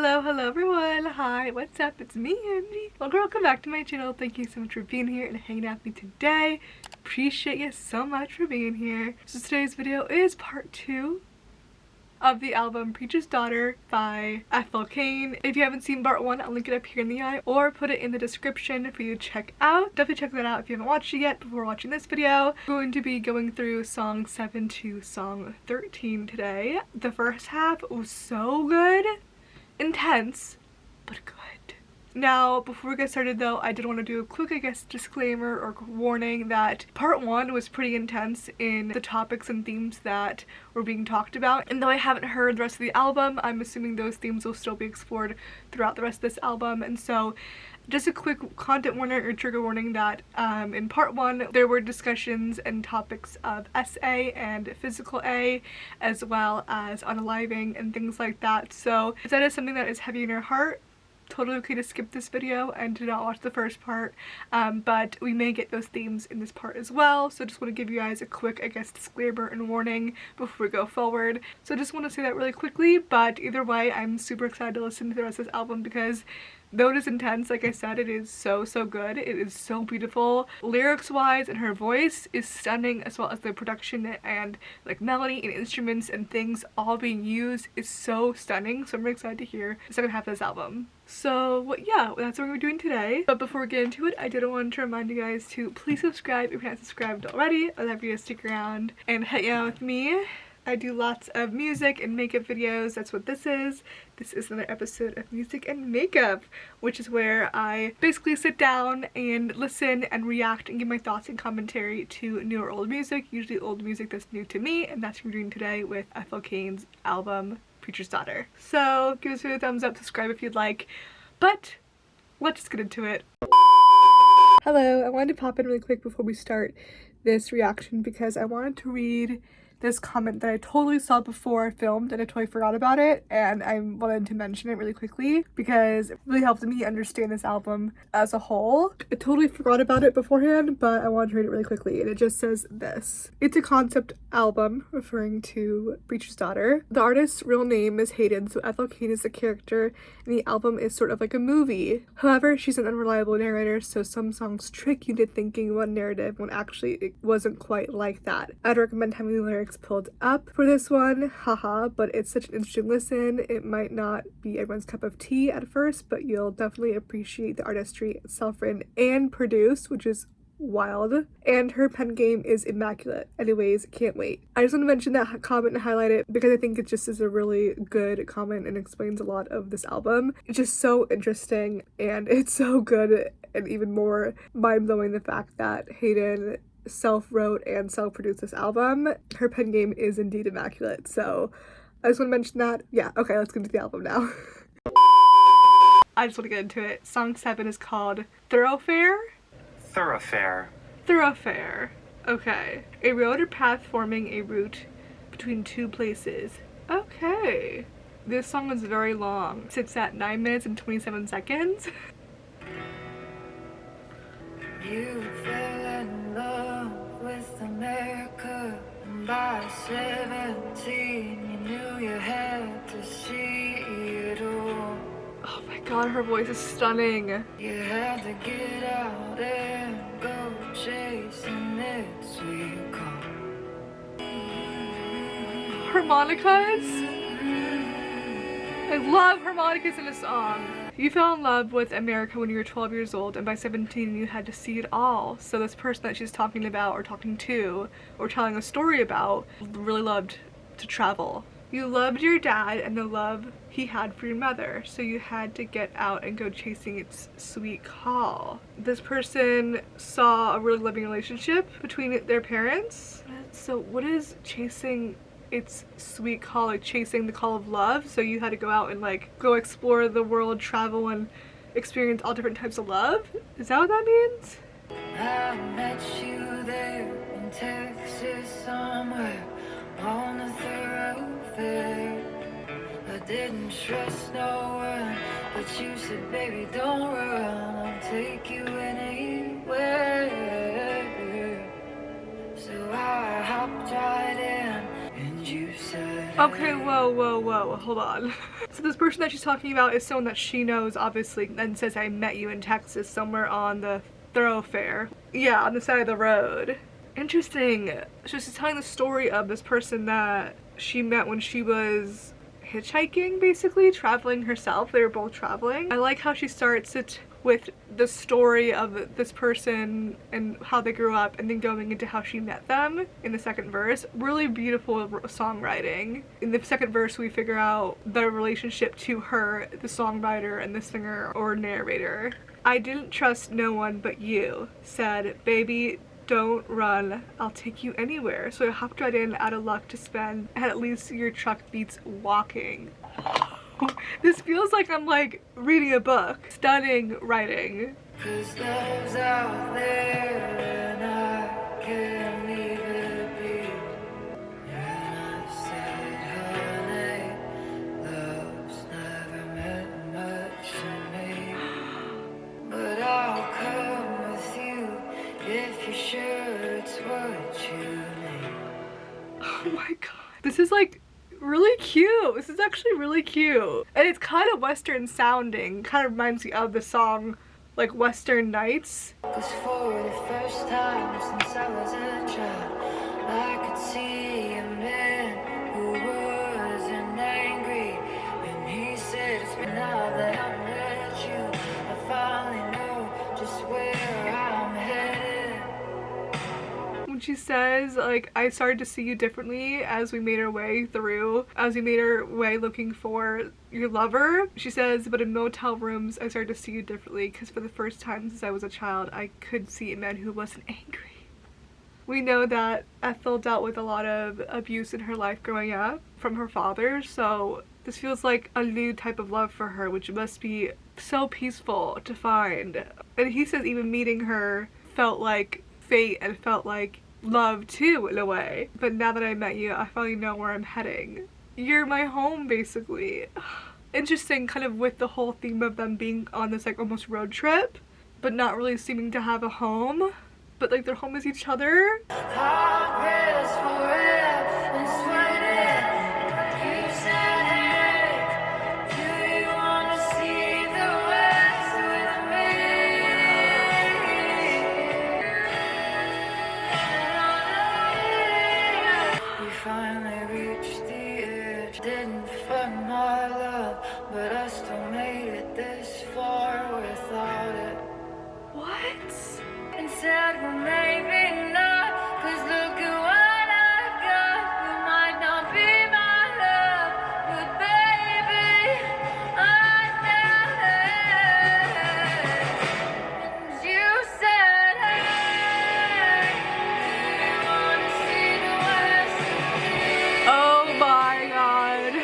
Hello everyone. Hi, what's up? It's me, Angie. Welcome back to my channel. Thank you so much for being here and hanging out with me today. Appreciate you so much for being here. So today's video is part 2 of the album Preacher's Daughter by Ethel Cain. If you haven't seen part 1, I'll link it up here in the eye or put it in the description for you to check out. Definitely check that out if you haven't watched it yet before watching this video. I'm going to be going through song 7 to song 13 today. The first half was so good. Intense, but good. Now, before we get started though, I did want to do a quick, disclaimer or warning that part 1 was pretty intense in the topics and themes that were being talked about. And though I haven't heard the rest of the album, I'm assuming those themes will still be explored throughout the rest of this album. And so, just a quick content warning or trigger warning that in part 1 there were discussions and topics of SA and physical A, as well as unaliving and things like that. So if that is something that is heavy in your heart, totally okay to skip this video and do not watch the first part, but we may get those themes in this part as well. So just want to give you guys a quick, disclaimer and warning before we go forward. So I just want to say that really quickly, but either way, I'm super excited to listen to the rest of this album because though it is intense, like I said, it is so good. It is so beautiful. Lyrics wise, and her voice is stunning, as well as the production and like melody and instruments and things all being used is so stunning. So I'm really excited to hear the second half of this album. So yeah, that's what we're doing today. But before we get into it, I did want to remind you guys to please subscribe if you're not subscribed already. I'd love you to stick around and hang out with me. I do lots of music and makeup videos. That's what this is. This is another episode of Music and Makeup, which is where I basically sit down and listen and react and give my thoughts and commentary to new or old music, usually old music that's new to me, and that's what we're doing today with Ethel Cain's album Preacher's Daughter. So give this video a thumbs up, subscribe if you'd like, but let's just get into it. Hello, I wanted to pop in really quick before we start this reaction because I wanted to read this comment that I totally saw before I filmed and I totally forgot about it, and I wanted to mention it really quickly because it really helped me understand this album as a whole. I totally forgot about it beforehand, but I wanted to read it really quickly, and it just says this. It's a concept album referring to Preacher's Daughter. The artist's real name is Hayden, so Ethel Cain is the character, and the album is sort of like a movie. However, she's an unreliable narrator, so some songs trick you into thinking one narrative when actually it wasn't quite like that. I'd recommend having the lyrics pulled up for this one, haha, but it's such an interesting listen. It might not be everyone's cup of tea at first, but you'll definitely appreciate the artistry. It's self-written and produced, which is wild, and her pen game is immaculate. Anyways, can't wait. I just want to mention that comment and highlight it because I think it just is a really good comment and explains a lot of this album. It's just so interesting and it's so good, and even more mind-blowing the fact that Hayden self-wrote and self-produced this album. Her pen game is indeed immaculate, so I just want to mention that. Yeah, okay, let's get into the album now. I just want to get into it. Song 7 is called Thoroughfare? Thoroughfare. Thoroughfare. Okay. A road or path forming a route between two places. Okay. This song is very long. It sits at 9 minutes and 27 seconds. You fell in love with America, and by 17 you knew you had to see it all. Oh my god, her voice is stunning. You had to get out and go chasing that sweet call. Harmonicas? I love harmonicas in a song. You fell in love with America when you were 12 years old, and by 17 you had to see it all. So this person that she's talking about or talking to or telling a story about really loved to travel. You loved your dad and the love he had for your mother, so you had to get out and go chasing its sweet call. This person saw a really loving relationship between their parents. So what is chasing its sweet call? Like chasing the call of love? So you had to go out and like go explore the world, travel, and experience all different types of love? Is that what that means? I met you there in Texas somewhere on the thoroughfare. I didn't trust no one, but you said, baby, don't run, I'll take you anywhere. So I hopped right in, and you said Okay, whoa, hold on. So this person that she's talking about is someone that she knows, obviously, and says, I met you in Texas somewhere on the thoroughfare. Yeah, on the side of the road. Interesting. So she's telling the story of this person that she met when she was hitchhiking, basically, traveling herself. They were both traveling. I like how she starts it with the story of this person and how they grew up, and then going into how she met them in the second verse. Really beautiful songwriting. In the second verse, we figure out the relationship to her, the songwriter and the singer or narrator. I didn't trust no one but you. Said, baby, don't run, I'll take you anywhere. So I hopped right in out of luck to spend, and at least your truck beats walking. This feels like I'm like reading a book. Stunning writing. 'Cause love's out there and I can't leave it be. And I said, honey, love's never meant much to me. But I'll come with you if you're sure it's what you need. Oh my god. This is like really cute. This is actually really cute. And it's kind of Western sounding. Kind of reminds me of the song like Western Nights. 'Cause for the first time since I was a child, I could see a man who wasn't angry. And he said, it's been now that I met you, I finally know just where I'm headed. When she says, like, I started to see you differently as we made our way through, as we made our way looking for your lover. She says, but in motel rooms, I started to see you differently because for the first time since I was a child, I could see a man who wasn't angry. We know that Ethel dealt with a lot of abuse in her life growing up from her father, so this feels like a new type of love for her, which must be so peaceful to find. And he says even meeting her felt like fate and felt like love too, in a way. But now that I met you, I finally know where I'm heading. You're my home, basically. Interesting, kind of with the whole theme of them being on this like almost road trip, but not really seeming to have a home, but like their home is each other. Hot press for it and sweating. You said, hey, do you wanna see the West with me? We finally reached the edge. Didn't find my love, but I still made it this far without it. What? And said, well, maybe not, 'cause look at what I've got. You might not be my love, but baby, I know. And you said, hey, do you wanna see the West with me? Oh my god.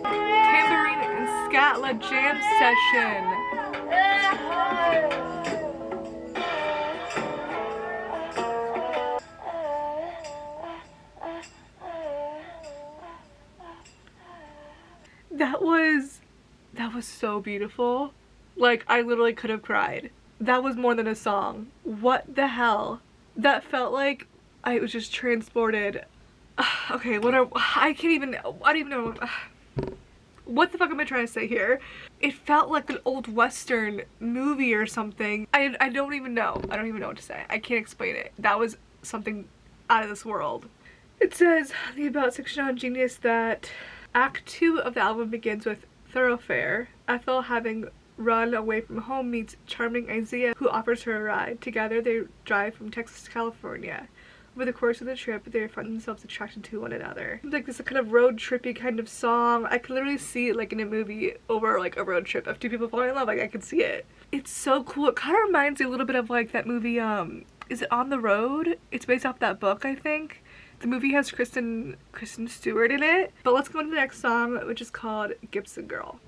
Tambourine and Scatla jam session. That was so beautiful. Like, I literally could have cried. That was more than a song. What the hell? That felt like I was just transported. Okay, I don't even know. What the fuck am I trying to say here? It felt like an old Western movie or something. I don't even know. I don't even know what to say. I can't explain it. That was something out of this world. It says in the About section on Genius that Act 2 of the album begins with Thoroughfare. Ethel, having run away from home, meets charming Isaiah, who offers her a ride. Together they drive from Texas to California. Over the course of the trip, they find themselves attracted to one another. It's like this kind of road trippy kind of song. I can literally see it like in a movie over like a road trip of two people falling in love. Like, I can see it. It's so cool. It kind of reminds me a little bit of like that movie, is it On the Road? It's based off that book, I think. The movie has Kristen Stewart in it. But let's go on to the next song, which is called Gibson Girl.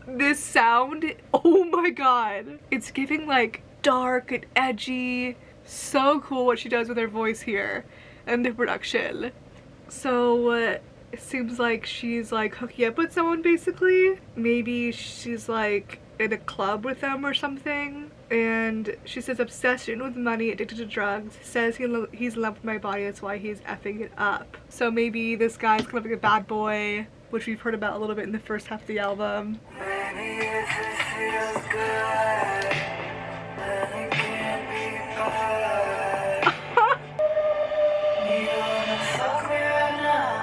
This sound, oh my god, it's giving like dark and edgy. So cool what she does with her voice here and the production. So it seems like she's like hooking up with someone basically. Maybe she's like in a club with them or something. And she says obsession with money, addicted to drugs, says he's in love with my body, that's why he's effing it up. So maybe this guy's kind of like a bad boy, which we've heard about a little bit in the first half of the album. Maybe if it feels good, then it can't be bad. You wanna fuck me right now?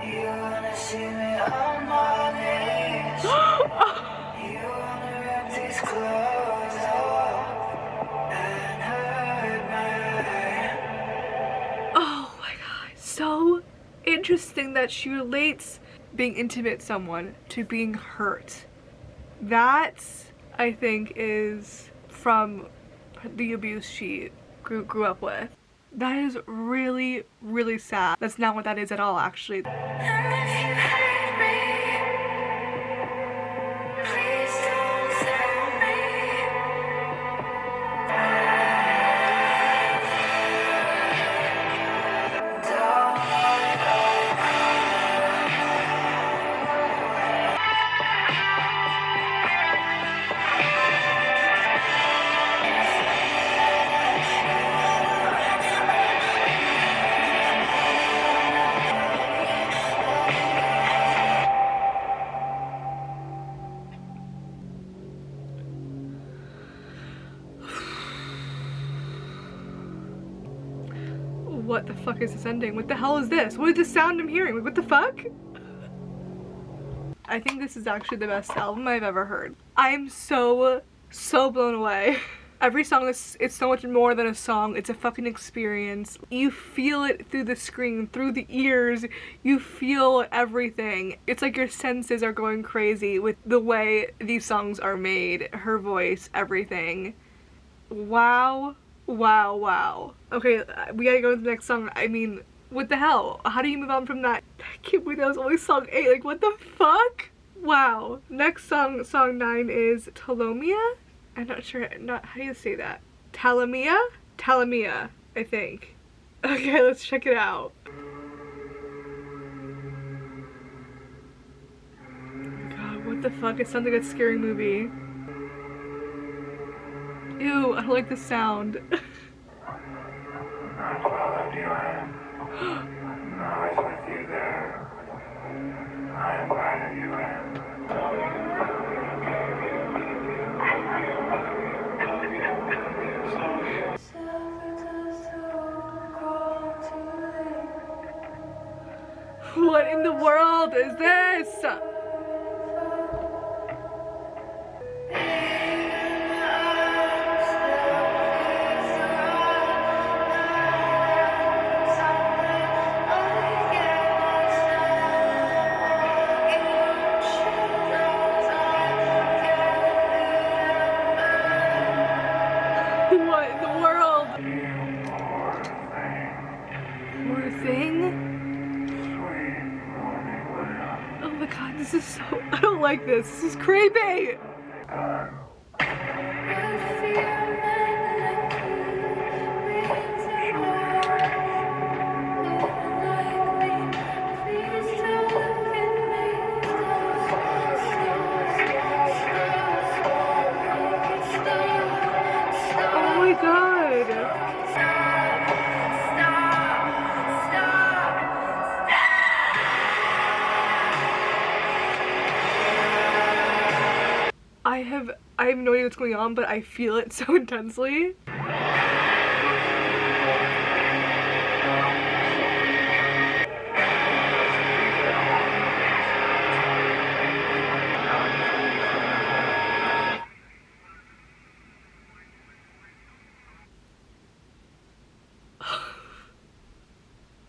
You wanna see me on my knees? You wanna rip these clothes off and hurt me? Oh my god, so interesting that she relates being intimate with someone to being hurt. That, I think, is from the abuse she grew up with. That is really, really sad. That's not what that is at all, actually. And if you hate me, please don't tell me. Don't let What the fuck is this ending? What the hell is this? What is this sound I'm hearing? Like, what the fuck? I think this is actually the best album I've ever heard. I'm so blown away. Every song is, it's so much more than a song. It's a fucking experience. You feel it through the screen, through the ears. You feel everything. It's like your senses are going crazy with the way these songs are made. Her voice, everything. Wow. Wow, wow. Okay, we gotta go to the next song. I mean, what the hell? How do you move on from that? I can't believe that was only song 8. Like, what the fuck? Wow. Next song, song 9 is ptolemaea? I'm not sure, how do you say that? Ptolemaea? Ptolemaea, I think. Okay, let's check it out. God, what the fuck? It sounds like a scary movie. Ew, I don't like the sound. I followed you in. I was with you there. I invited you in. What in the world is this? What in the world? Poor thing? Oh my god, this is so... I don't like this. This is creepy! Oh my god! I have no idea what's going on, but I feel it so intensely.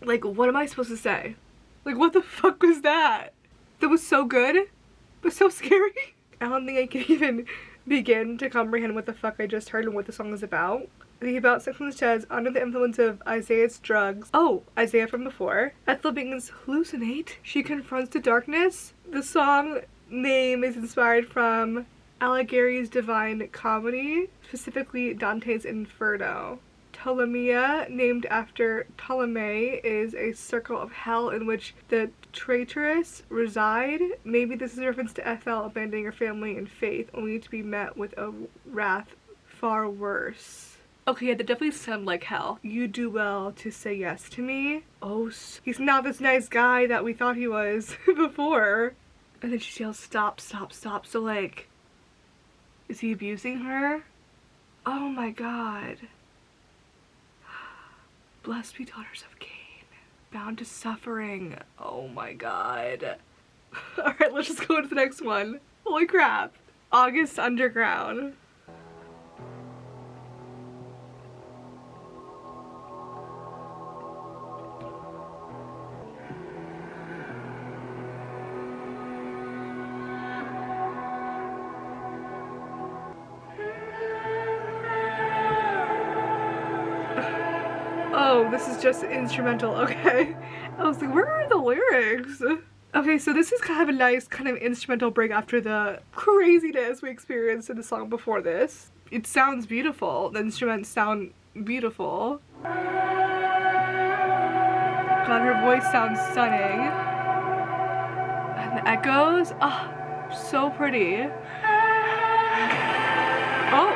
Like, what am I supposed to say? Like, what the fuck was that? That was so good, but so scary. I don't think I can even begin to comprehend what the fuck I just heard and what the song is about. The about section says, under the influence of Isaiah's drugs. Oh, Isaiah from before. Ethel begins to hallucinate. She confronts the darkness. The song name is inspired from Alighieri's Divine Comedy, specifically Dante's Inferno. Ptolemaea, named after Ptolemaea, is a circle of hell in which the traitorous reside. Maybe this is a reference to Ethel abandoning her family and faith, only to be met with a wrath far worse. Okay, yeah, that definitely sounded like hell. You do well to say yes to me. Oh, he's not this nice guy that we thought he was before. And then she yells, stop, stop, stop. So, like, is he abusing her? Oh my god. Blessed be daughters of Cain, bound to suffering. Oh my god. Alright, let's just go to the next one. Holy crap. August Underground. Oh, this is just instrumental, okay. I was like, where are the lyrics? Okay, so this is kind of a nice kind of instrumental break after the craziness we experienced in the song before this. It sounds beautiful. The instruments sound beautiful. God, her voice sounds stunning. And the echoes, ah, oh, so pretty. Oh!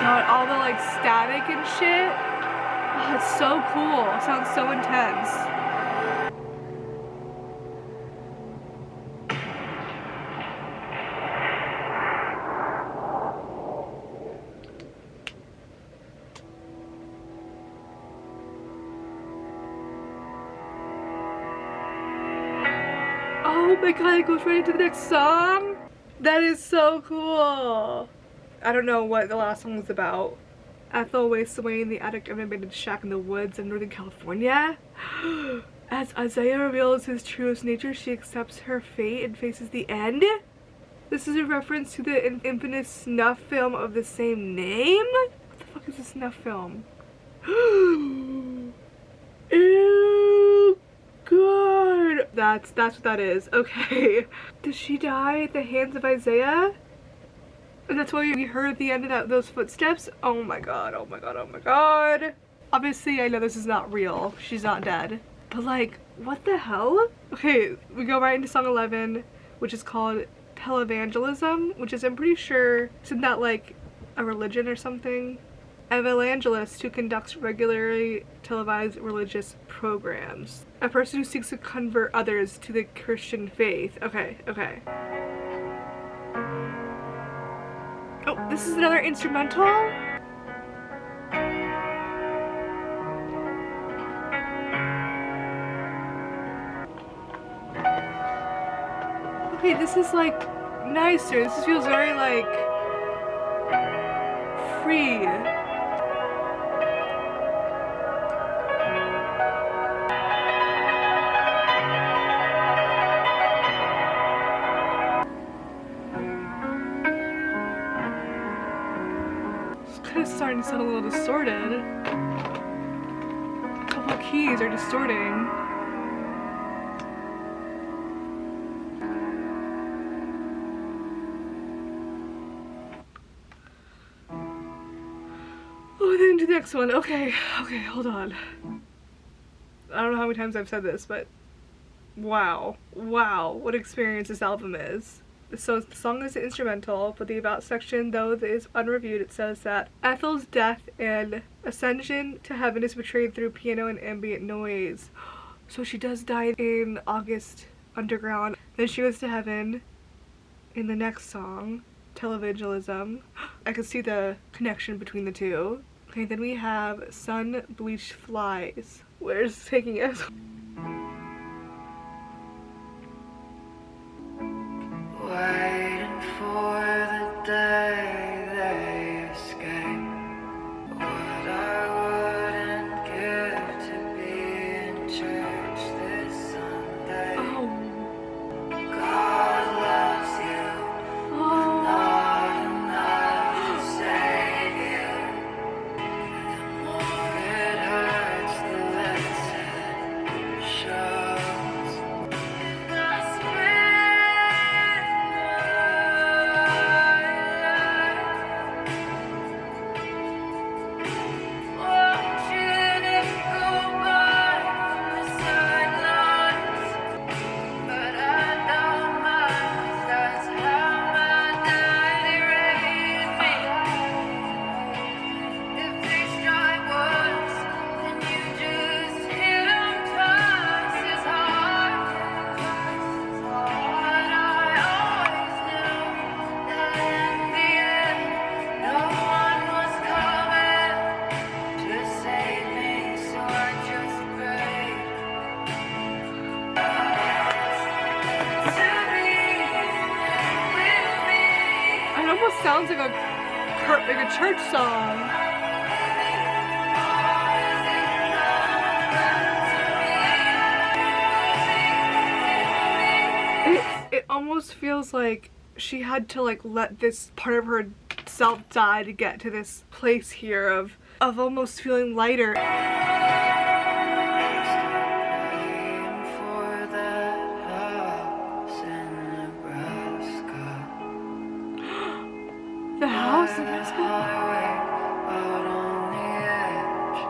God, all the like static and shit. Oh, it's so cool. It sounds so intense. Oh my god, it goes right into the next song. That is so cool. I don't know what the last song was about. Ethel wastes away in the attic of an abandoned shack in the woods of Northern California. As Isaiah reveals his truest nature, she accepts her fate and faces the end. This is a reference to the infamous snuff film of the same name? What the fuck is a snuff film? Ew, God. That's what that is. Okay. Does she die at the hands of Isaiah? And that's why we heard at the end of those footsteps. Oh my god, oh my god, oh my god. Obviously, I know this is not real. She's not dead. But like, what the hell? Okay, we go right into song 11, which is called televangelism, which is, I'm pretty sure, isn't that like a religion or something? An evangelist who conducts regularly televised religious programs. A person who seeks to convert others to the Christian faith. Okay, okay. Oh, this is another instrumental? Okay, this is like nicer. This feels very like free. Kind of starting to sound a little distorted. A couple of keys are distorting. Oh, then to the next one. Okay, hold on. I don't know how many times I've said this, but wow, what experience this album is. So the song is instrumental, but the about section, though is unreviewed, it says that Ethel's death and ascension to heaven is portrayed through piano and ambient noise. So she does die in August underground. Then she goes to heaven in the next song, televangelism. I could see the connection between the two. Okay, then we have sun bleached flies. Where's this taking us? Waiting for the day they escape. What I wouldn't give to be in church this Sunday. God loves you, not enough to save you. The more it hurts, the less it shows. I spend my life watching it go by from the sidelines. But I don't mind, 'cause that's how my daddy raised me. If they strike once, then you just hit 'em twice as hard. But I always knew that in the end, no one was coming to save me, so I just prayed. It almost sounds like a church song. It almost feels like she had to like let this part of herself die to get to this place here of almost feeling lighter. For that house in Nebraska. The house in By the Mexico? highway out on the edge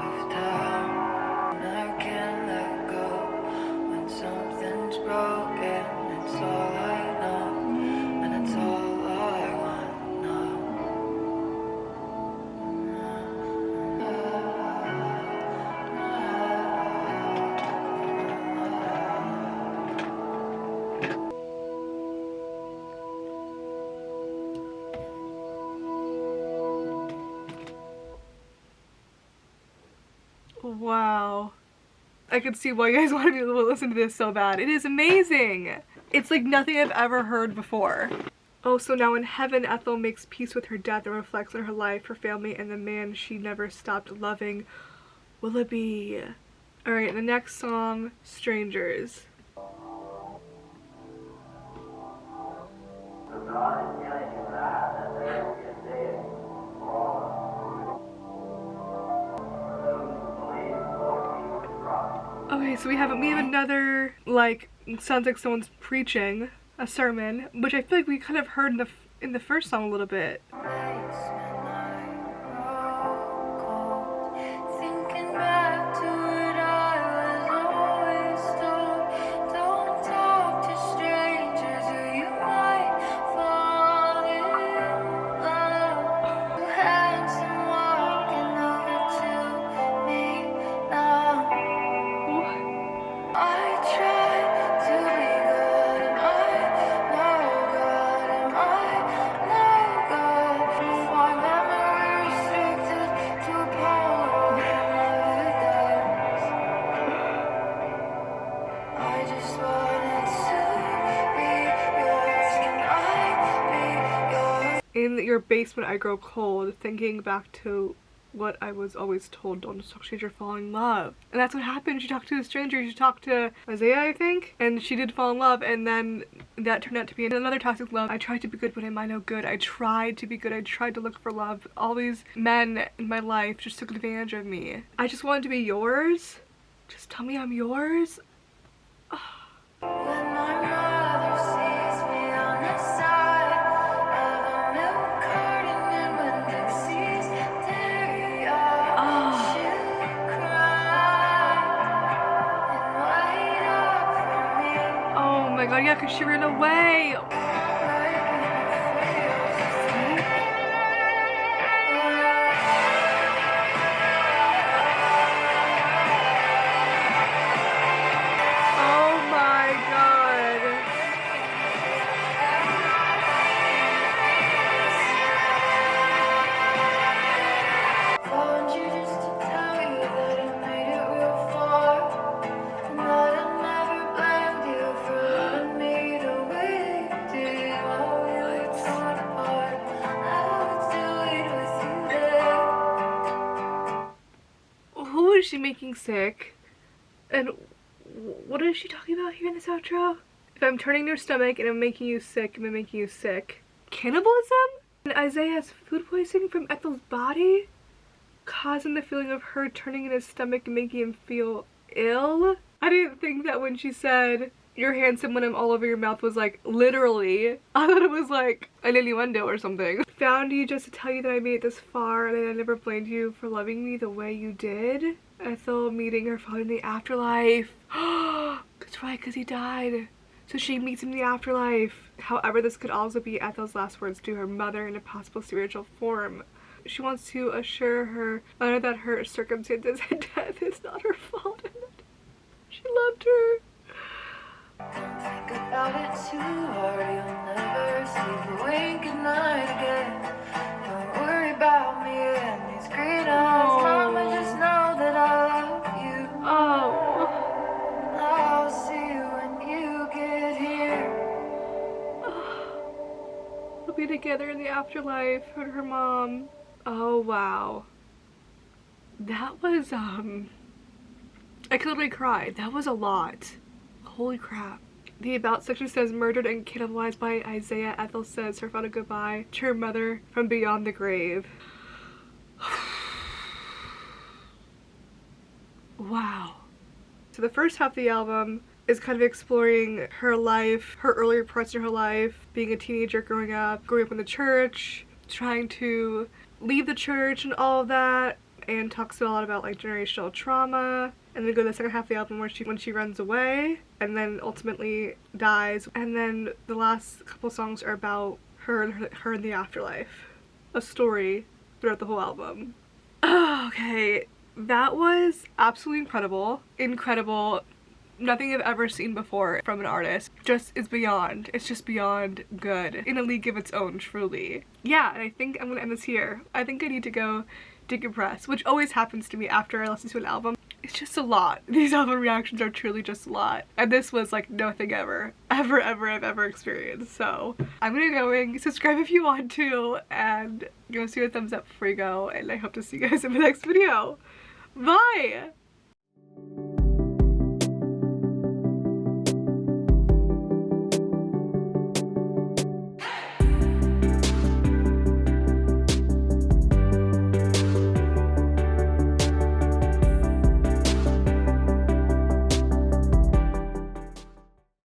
of town. And I can't let go when something's broken. It's all I know, and it's all I want now. Wow. I could see why you guys wanted me to listen to this so bad. It is amazing. It's like nothing I've ever heard before. Oh, so now in heaven, Ethel makes peace with her death and reflects on her life, her family, and the man she never stopped loving, Willoughby. Alright, the next song, Strangers. Okay, so we have another, like, sounds like someone's preaching a sermon, which I feel like we kind of heard in the first song a little bit. Thinking back to what I was always told. Don't talk to strangers or you might fall in love. Handsome walking over to me now. I try to be good, and I know God, and I know God. With my memory restricted to a power that never dies. I just wanted to be yours. Can I be yours? In your basement I grow cold, thinking back to what I was always told, don't talk to a stranger, fall in love. And that's what happened. She talked to a stranger. She talked to Isaiah, I think, and she did fall in love, and then that turned out to be another toxic love. I tried to be good, but am I no good? I tried to be good. I tried to look for love. All these men in my life just took advantage of me. I just wanted to be yours. Just tell me I'm yours. When my mother sees me on the side of a milk carton and when Dixie's dairy, I should cry and wait up for me. Oh my god, yeah, because she ran away. Oh my she making sick? And what is she talking about here in this outro? If I'm turning your stomach and I'm making you sick, am I making you sick? Cannibalism? And Isaiah has food poisoning from Ethel's body, causing the feeling of her turning in his stomach and making him feel ill. I didn't think that when she said, "You're handsome when I'm all over your mouth," was like literally. I thought it was like an innuendo or something. Found you just to tell you that I made it this far and I never blamed you for loving me the way you did. Ethel meeting her father in the afterlife. That's right, because he died. So she meets him in the afterlife. However, this could also be Ethel's last words to her mother in a possible spiritual form. She wants to assure her mother that her circumstances and death is not her fault and that she loved her. Don't think about it too hard, you'll never sleep a wink at night again. Don't worry about me and these green eyes, mama, just know that I love you. Oh. I'll see you when you get here. They'll be together in the afterlife, her and her mom. Oh wow. That was I could literally cry. That was a lot. Holy crap. The about section says murdered and cannibalized by Isaiah. Ethel says her final goodbye to her mother from beyond the grave. Wow. So the first half of the album is kind of exploring her life, her earlier parts of her life, being a teenager, growing up in the church, trying to leave the church and all of that, and talks a lot about like generational trauma. And then go to the second half of the album where when she runs away and then ultimately dies. And then the last couple songs are about her in the afterlife. A story throughout the whole album. Okay, that was absolutely incredible. Incredible. Nothing I've ever seen before from an artist. It's just beyond good. In a league of its own, truly. Yeah, and I think I'm gonna end this here. I think I need to go decompress, which always happens to me after I listen to an album. It's just a lot. These album reactions are truly just a lot. And this was like nothing I've ever experienced. So I'm gonna go subscribe if you want to, and give us a thumbs up before you go, and I hope to see you guys in the next video. Bye!